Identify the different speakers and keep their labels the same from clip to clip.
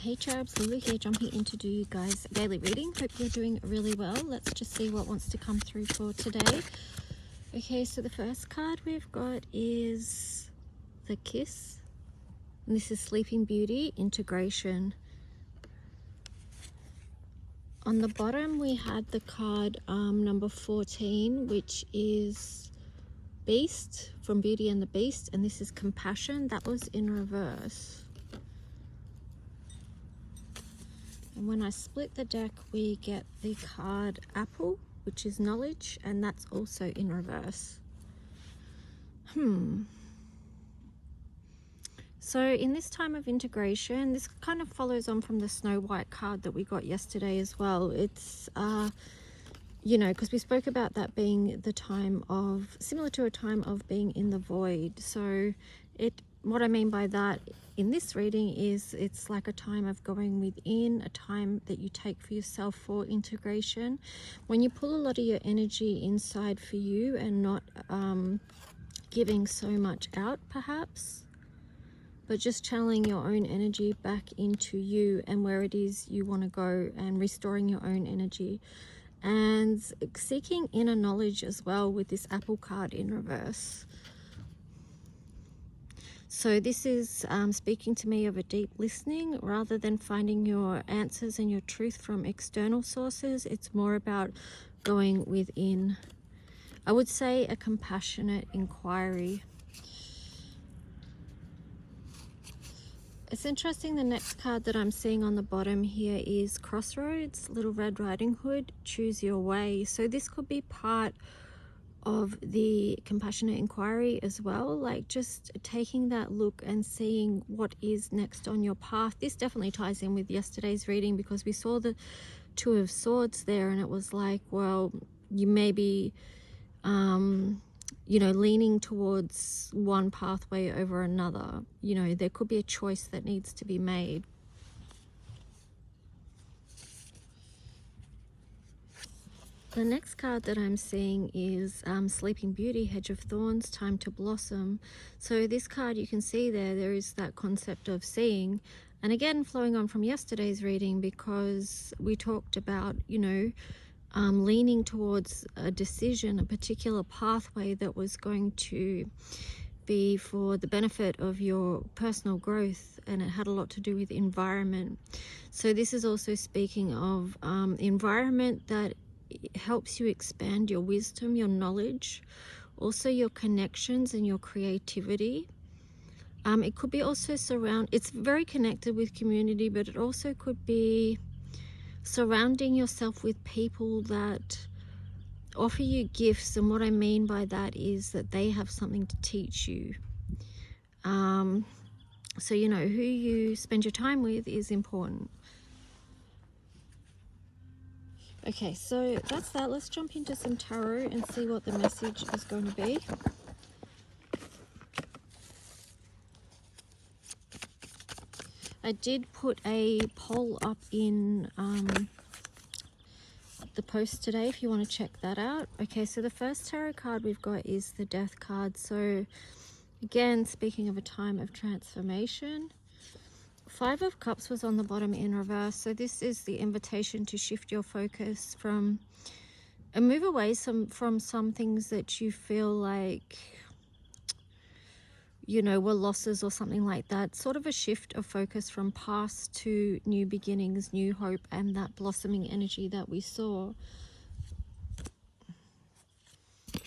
Speaker 1: Hey cherubs, Lulu here, jumping in to do you guys a daily reading. Hope you're doing really well. Let's just see what wants to come through for today. Okay, so the first card we've got is the Kiss. And this is Sleeping Beauty, Integration. On the bottom we had the card number 14, which is Beast, from Beauty and the Beast. And this is Compassion. That was in reverse. And when I split the deck, we get the card Apple, which is Knowledge, and that's also in reverse. So in this time of integration, this kind of follows on from the Snow White card that we got yesterday as well. It's, you know, because we spoke about that being the time of, similar to a time of being in the void. So what I mean by that in this reading is it's like a time of going within, a time that you take for yourself for integration. When you pull a lot of your energy inside for you and not giving so much out perhaps, but just channeling your own energy back into you and where it is you want to go, and restoring your own energy and seeking inner knowledge as well with this Apple card in reverse. So this is speaking to me of a deep listening rather than finding your answers and your truth from external sources. It's more about going within. I would say a compassionate inquiry. It's interesting, the next card that I'm seeing on the bottom here is Crossroads, Little Red Riding Hood, Choose Your Way. So this could be part of the compassionate inquiry as well, like just taking that look and seeing what is next on your path. This definitely ties in with yesterday's reading because we saw the Two of Swords there, and it was like, well, you may be you know, leaning towards one pathway over another. You know, there could be a choice that needs to be made. The next card that I'm seeing is Sleeping Beauty, Hedge of Thorns, Time to Blossom. So this card, you can see there is that concept of seeing. And again, flowing on from yesterday's reading, because we talked about, you know, leaning towards a decision, a particular pathway that was going to be for the benefit of your personal growth, and it had a lot to do with environment. So this is also speaking of environment that helps you expand your wisdom, your knowledge, also your connections and your creativity. It could be also it's very connected with community, but it also could be surrounding yourself with people that offer you gifts. And what I mean by that is that they have something to teach you. So, you know, who you spend your time with is important. Okay, so that's that. Let's jump into some tarot and see what the message is going to be. I did put a poll up in the post today if you want to check that out. Okay, so the first tarot card we've got is the Death card. So again, speaking of a time of transformation. Five of Cups was on the bottom in reverse. So this is the invitation to shift your focus from and move away from some things that you feel like, you know, were losses or something like that. Sort of a shift of focus from past to new beginnings, new hope, and that blossoming energy that we saw.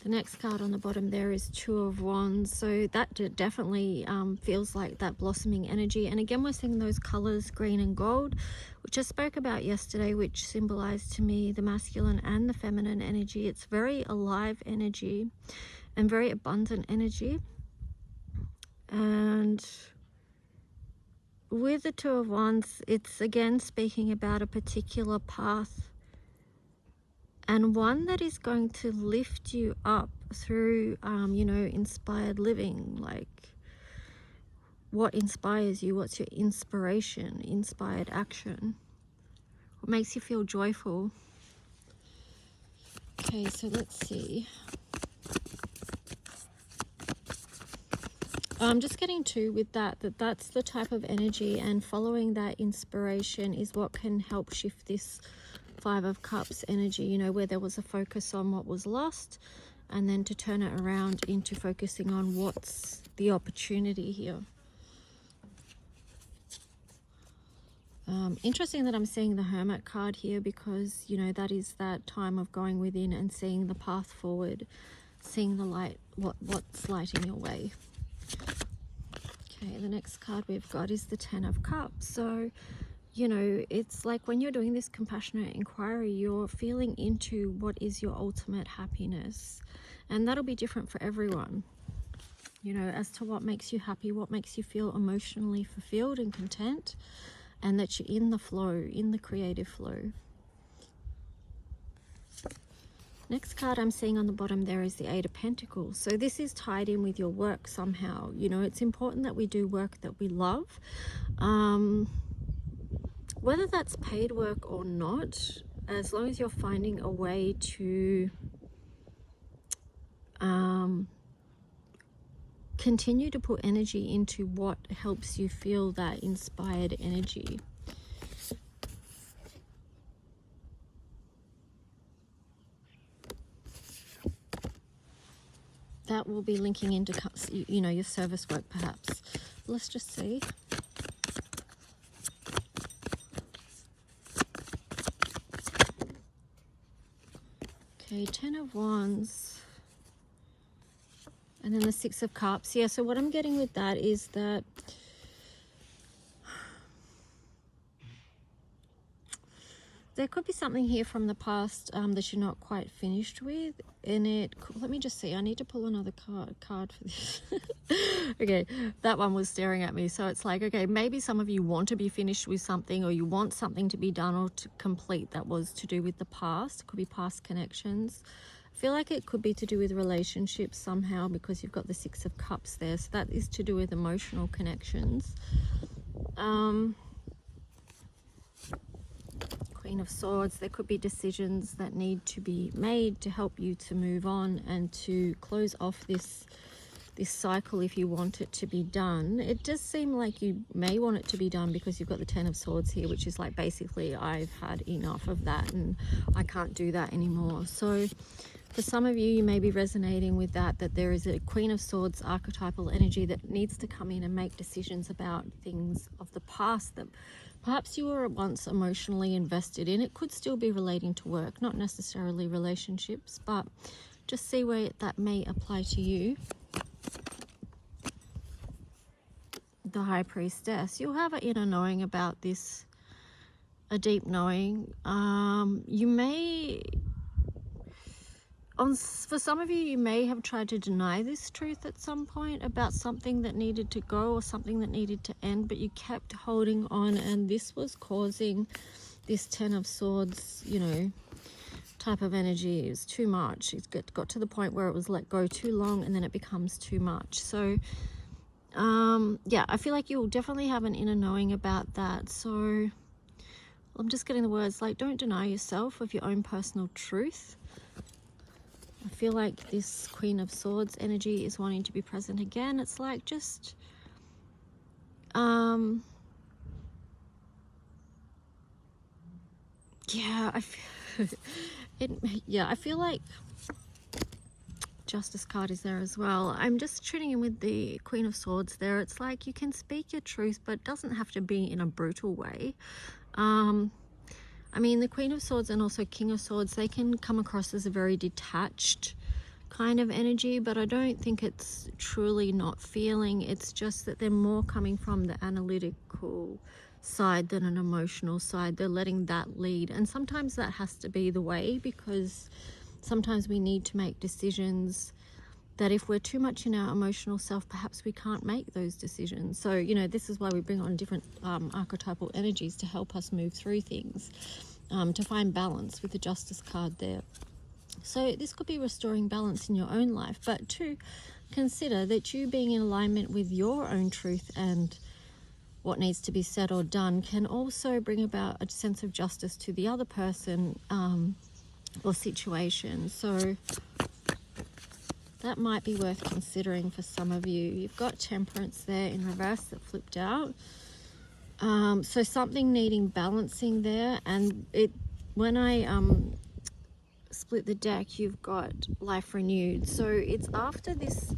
Speaker 1: The next card on the bottom there is Two of Wands. So that definitely feels like that blossoming energy. And again, we're seeing those colors, green and gold, which I spoke about yesterday, which symbolized to me the masculine and the feminine energy. It's very alive energy and very abundant energy. And with the Two of Wands, it's again speaking about a particular path, and one that is going to lift you up through, you know, inspired living. Like, what inspires you? What's your inspiration? Inspired action. What makes you feel joyful? Okay, so let's see. I'm just getting to with that's the type of energy, and following that inspiration is what can help shift this Five of Cups energy, you know, where there was a focus on what was lost, and then to turn it around into focusing on what's the opportunity here. Interesting that I'm seeing the Hermit card here, because, you know, that is that time of going within and seeing the path forward, seeing the light, what's lighting your way. Okay, the next card we've got is the Ten of Cups. So, you know, it's like when you're doing this compassionate inquiry, you're feeling into what is your ultimate happiness. And that'll be different for everyone, you know, as to what makes you happy, what makes you feel emotionally fulfilled and content, and that you're in the flow, in the creative flow. Next card I'm seeing on the bottom there is the Eight of Pentacles. So this is tied in with your work somehow. You know, it's important that we do work that we love. Whether that's paid work or not, as long as you're finding a way to continue to put energy into what helps you feel that inspired energy. That will be linking into, you know, your service work perhaps. Let's just see. Okay, Ten of Wands. And then the Six of Cups. Yeah, so what I'm getting with that is that there could be something here from the past that you're not quite finished with. And let me just see, I need to pull another card for this. Okay, that one was staring at me. So it's like, okay, maybe some of you want to be finished with something, or you want something to be done or to complete that was to do with the past. It could be past connections. I feel like it could be to do with relationships somehow, because you've got the Six of Cups there. So that is to do with emotional connections. Queen of Swords, there could be decisions that need to be made to help you to move on and to close off this cycle if you want it to be done. It does seem like you may want it to be done because you've got the Ten of Swords here, which is like basically I've had enough of that and I can't do that anymore. So for some of you, you may be resonating with that there is a Queen of Swords archetypal energy that needs to come in and make decisions about things of the past that perhaps you were once emotionally invested in. It could still be relating to work, not necessarily relationships, but just see where that may apply to you. The High Priestess. You'll have an inner knowing about this, a deep knowing. You may... for some of you, you may have tried to deny this truth at some point about something that needed to go or something that needed to end, but you kept holding on, and this was causing this Ten of Swords, you know, type of energy. Is too much. It's got to the point where it was let go too long, and then it becomes too much. So yeah, I feel like you'll definitely have an inner knowing about that. So I'm just getting the words like, don't deny yourself of your own personal truth. I feel like this Queen of Swords energy is wanting to be present again. It's like just yeah, I feel like Justice card is there as well. I'm just tuning in with the Queen of Swords there. It's like you can speak your truth, but it doesn't have to be in a brutal way. I mean, the Queen of Swords and also King of Swords, they can come across as a very detached kind of energy, but I don't think it's truly not feeling. It's just that they're more coming from the analytical side than an emotional side. They're letting that lead. And sometimes that has to be the way, because sometimes we need to make decisions that if we're too much in our emotional self, perhaps we can't make those decisions. So, you know, this is why we bring on different archetypal energies to help us move through things, to find balance with the Justice card there. So this could be restoring balance in your own life, but to consider that you being in alignment with your own truth and what needs to be said or done can also bring about a sense of justice to the other person or situation. So that might be worth considering for some of you. You've got Temperance there in reverse that flipped out. So something needing balancing there, and when I split the deck, you've got Life Renewed. So it's after this,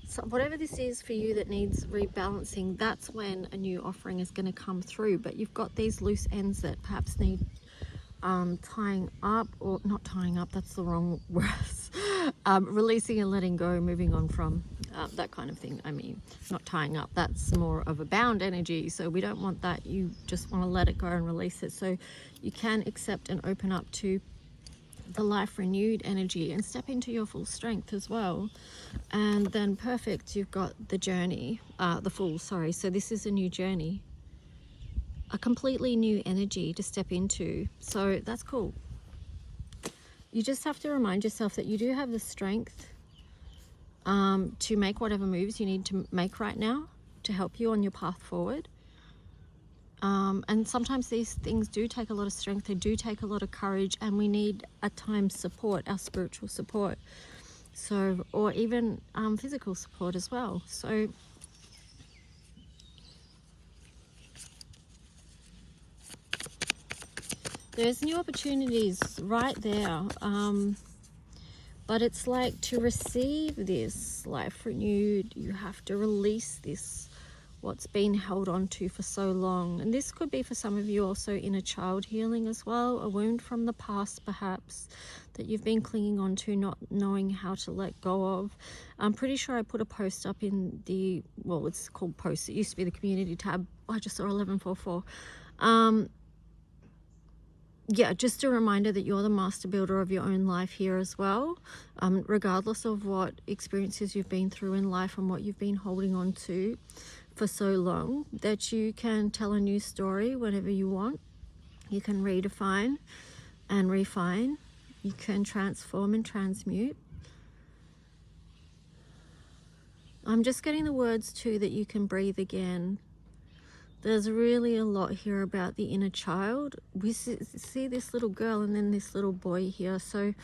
Speaker 1: so whatever this is for you that needs rebalancing, that's when a new offering is going to come through. But you've got these loose ends that perhaps need tying up, or not tying up, that's the wrong words. Releasing and letting go, moving on from, that kind of thing. I mean, not tying up, that's more of a bound energy, so we don't want that. You just want to let it go and release it, so you can accept and open up to the Life Renewed energy and step into your full strength as well. And then perfect, you've got the Journey, the Fool, sorry. So this is a new journey, a completely new energy to step into, so that's cool. You just have to remind yourself that you do have the strength to make whatever moves you need to make right now to help you on your path forward. And sometimes these things do take a lot of strength, they do take a lot of courage, and we need at times support, our spiritual support, so, or even physical support as well. So there's new opportunities right there, but it's like, to receive this Life Renewed, you have to release this, what's been held on to for so long. And this could be for some of you also inner child healing as well, a wound from the past perhaps that you've been clinging on to, not knowing how to let go of. I'm pretty sure I put a post up in the, well, it's called posts, it used to be the community tab. I just saw 1144. Yeah, just a reminder that you're the master builder of your own life here as well, regardless of what experiences you've been through in life and what you've been holding on to for so long, that you can tell a new story whenever you want. You can redefine and refine. You can transform and transmute. I'm just getting the words too that you can breathe again. There's really a lot here about the inner child. We see this little girl and then this little boy here. So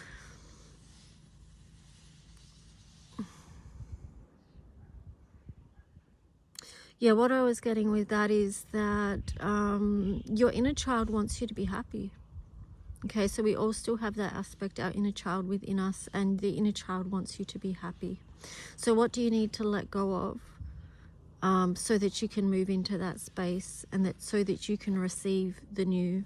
Speaker 1: yeah, what I was getting with that is that your inner child wants you to be happy. Okay, so we all still have that aspect, our inner child within us, and the inner child wants you to be happy. So what do you need to let go of? So that you can move into that space, and that so that you can receive the new.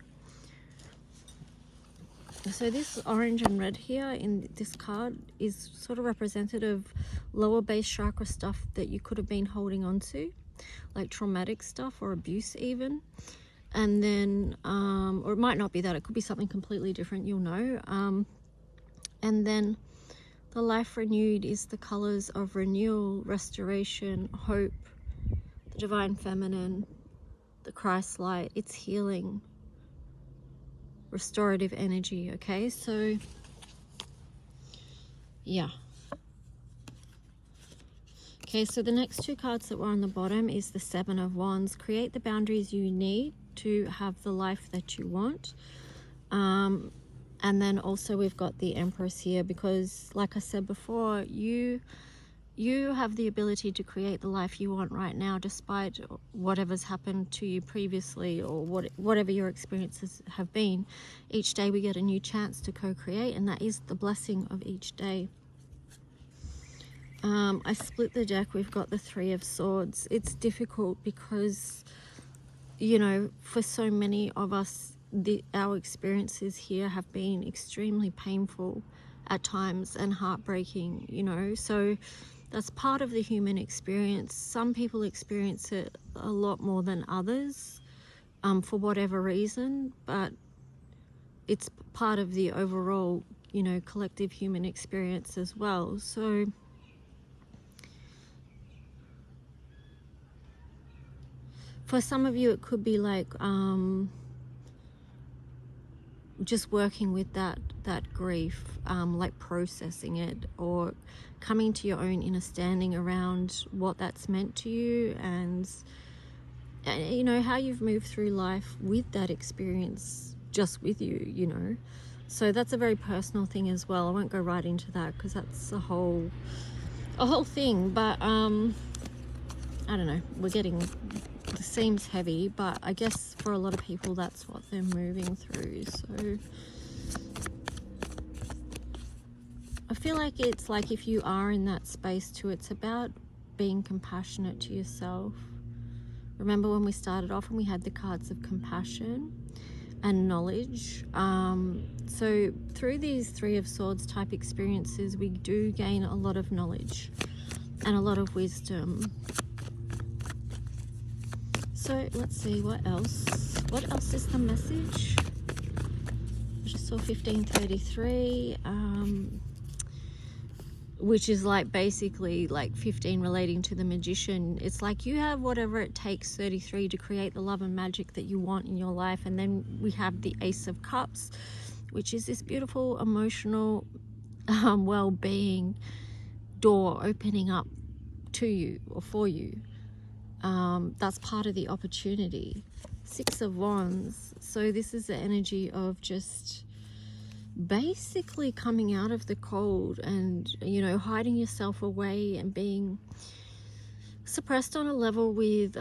Speaker 1: So this orange and red here in this card is sort of representative of lower base chakra stuff that you could have been holding on to, like traumatic stuff or abuse even. And then or it might not be that, it could be something completely different, you'll know. And then the Life Renewed is the colors of renewal, restoration, hope, the divine feminine, the Christ light. It's healing, restorative energy. Okay, so yeah. Okay, so the next two cards that were on the bottom is the Seven of Wands. Create the boundaries you need to have the life that you want. And then also we've got the Empress here, because like I said before, you have the ability to create the life you want right now, despite whatever's happened to you previously, or whatever your experiences have been. Each day we get a new chance to co-create, and that is the blessing of each day. I split the deck. We've got the Three of Swords. It's difficult because, you know, for so many of us, our experiences here have been extremely painful at times and heartbreaking, you know, so that's part of the human experience. Some people experience it a lot more than others, for whatever reason, but it's part of the overall, you know, collective human experience as well. So for some of you, it could be like just working with that grief, like processing it, or coming to your own understanding around what that's meant to you, and you know, how you've moved through life with that experience just with you, you know. So that's a very personal thing as well. I won't go right into that because that's a whole a whole thing, but I don't know, we're getting, the seam's heavy, but I guess for a lot of people that's what they're moving through. So I feel like it's like, if you are in that space too, it's about being compassionate to yourself. Remember when we started off and we had the cards of compassion and knowledge? So through these Three of Swords type experiences, we do gain a lot of knowledge and a lot of wisdom. So let's see, what else? What else is the message? I just saw 1533, which is like basically like 15 relating to the Magician. It's like you have whatever it takes, 33, to create the love and magic that you want in your life. And then we have the Ace of Cups, which is this beautiful emotional well-being door opening up to you or for you. That's part of the opportunity. Six of Wands. So this is the energy of just basically coming out of the cold and, you know, hiding yourself away and being suppressed on a level with,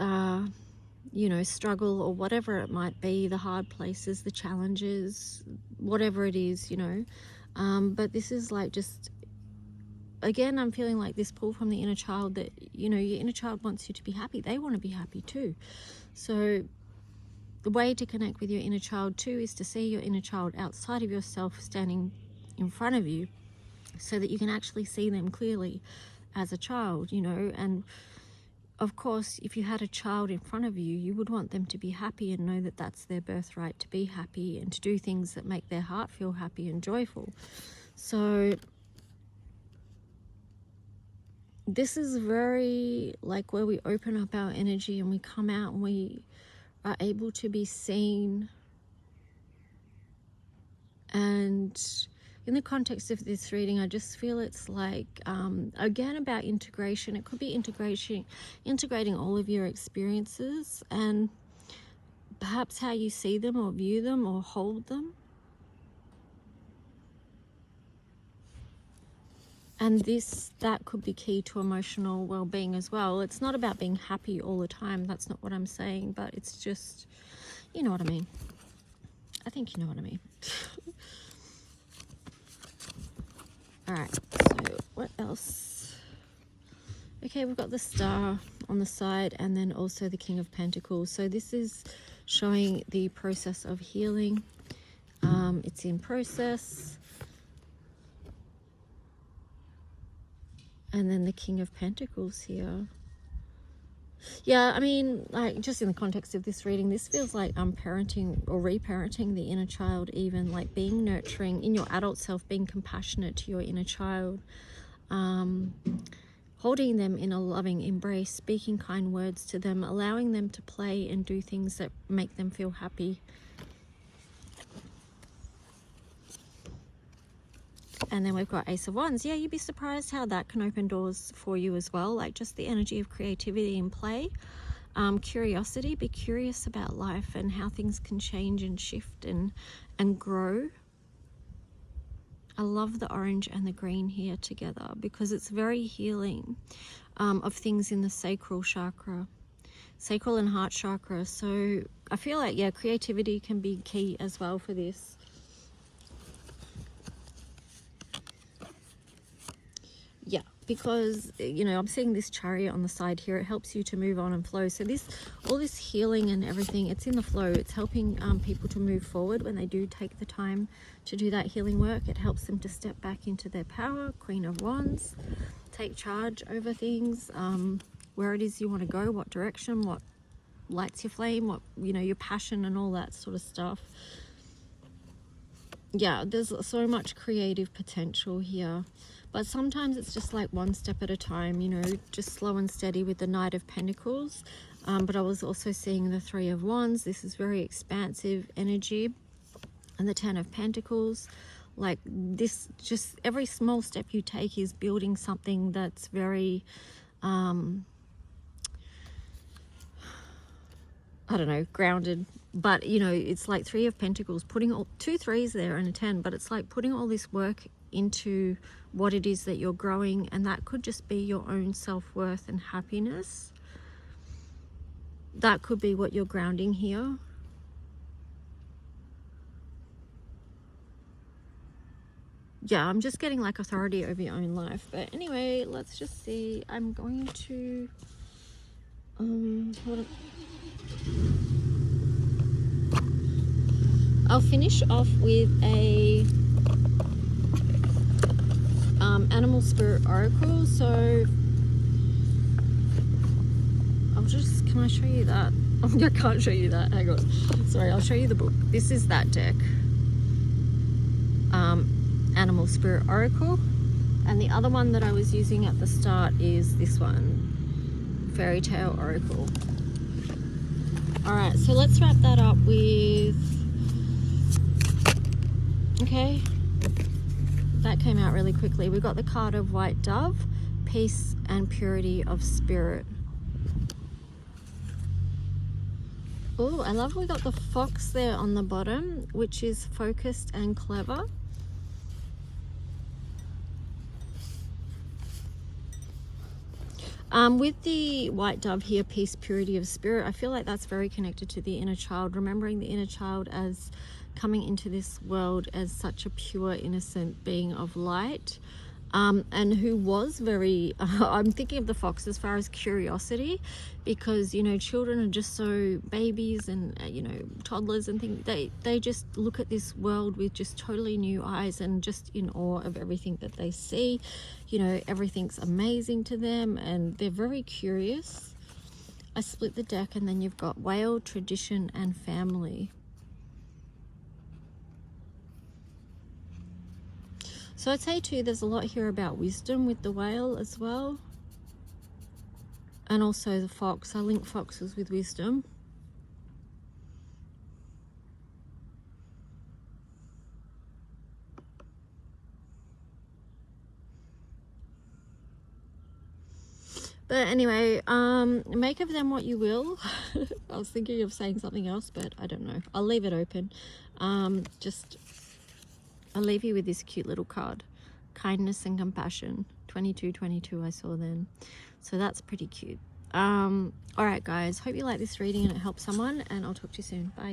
Speaker 1: you know, struggle or whatever it might be, the hard places, the challenges, whatever it is, you know. But this is like just, again, I'm feeling like this pull from the inner child that, you know, your inner child wants you to be happy. They want to be happy too. So the way to connect with your inner child too is to see your inner child outside of yourself standing in front of you, so that you can actually see them clearly as a child, you know. And of course, if you had a child in front of you, you would want them to be happy and know that that's their birthright, to be happy and to do things that make their heart feel happy and joyful. So this is very like where we open up our energy and we come out and we are able to be seen. And in the context of this reading, I just feel it's like, again, about integration. It could be integrating all of your experiences and perhaps how you see them or view them or hold them. And that could be key to emotional well-being as well. It's not about being happy all the time. That's not what I'm saying, but it's just, you know what I mean. I think you know what I mean. All right, so what else? Okay, we've got the Star on the side and then also the King of Pentacles. So this is showing the process of healing. It's in process. And then the King of Pentacles here. Yeah, I mean, like, just in the context of this reading, this feels like parenting or reparenting the inner child, even like being nurturing in your adult self, being compassionate to your inner child, holding them in a loving embrace, speaking kind words to them, allowing them to play and do things that make them feel happy. And then we've got Ace of Wands. Yeah, you'd be surprised how that can open doors for you as well. Like just the energy of creativity and play. Curiosity, be curious about life and how things can change and shift and grow. I love the orange and the green here together because it's very healing of things in the sacral chakra. Sacral and heart chakra. So I feel like, yeah, creativity can be key as well for this. Yeah, because, you know, I'm seeing this Chariot on the side here. It helps you to move on and flow. So all this healing and everything, it's in the flow. It's helping people to move forward when they do take the time to do that healing work. It helps them to step back into their power. Queen of Wands, take charge over things, where it is you want to go, what direction, what lights your flame, what, you know, your passion and all that sort of stuff. Yeah, there's so much creative potential here. But sometimes it's just like one step at a time, you know, just slow and steady with the Knight of Pentacles. But I was also seeing the Three of Wands. This is very expansive energy. And the Ten of Pentacles. Like this, just every small step you take is building something that's very, I don't know, grounded. But, you know, it's like Three of Pentacles, putting all 2 3s there and a 10. But it's like putting all this work into what it is that you're growing, and that could just be your own self-worth and happiness. That could be what you're grounding here. Yeah, I'm just getting like authority over your own life. But anyway, let's just see. I'm going to hold on. I'll finish off with a animal spirit oracle. So can I show you that? Oh, I can't show you that. Hang on. Sorry, I'll show you the book. This is that deck. Animal Spirit Oracle. And the other one that I was using at the start is this one, Fairy Tale Oracle. Alright, so let's wrap that up with... Okay. That came out really quickly. We got the card of White Dove, Peace and Purity of Spirit. Oh, I love we got the fox there on the bottom, which is focused and clever. With the White Dove here, Peace, Purity of Spirit, I feel like that's very connected to the inner child, remembering the inner child as coming into this world as such a pure, innocent being of light. And who was very, I'm thinking of the fox as far as curiosity, because, you know, children are just so, babies and, you know, toddlers and things, they just look at this world with just totally new eyes and just in awe of everything that they see. You know, everything's amazing to them and they're very curious. I split the deck and then you've got whale, tradition and family. So I'd say too, there's a lot here about wisdom with the whale as well. And also the fox. I link foxes with wisdom. But anyway, make of them what you will. I was thinking of saying something else, but I don't know. I'll leave it open. I'll leave you with this cute little card. Kindness and compassion. 2222 I saw then. So that's pretty cute. Alright guys, hope you like this reading and it helps someone, and I'll talk to you soon. Bye.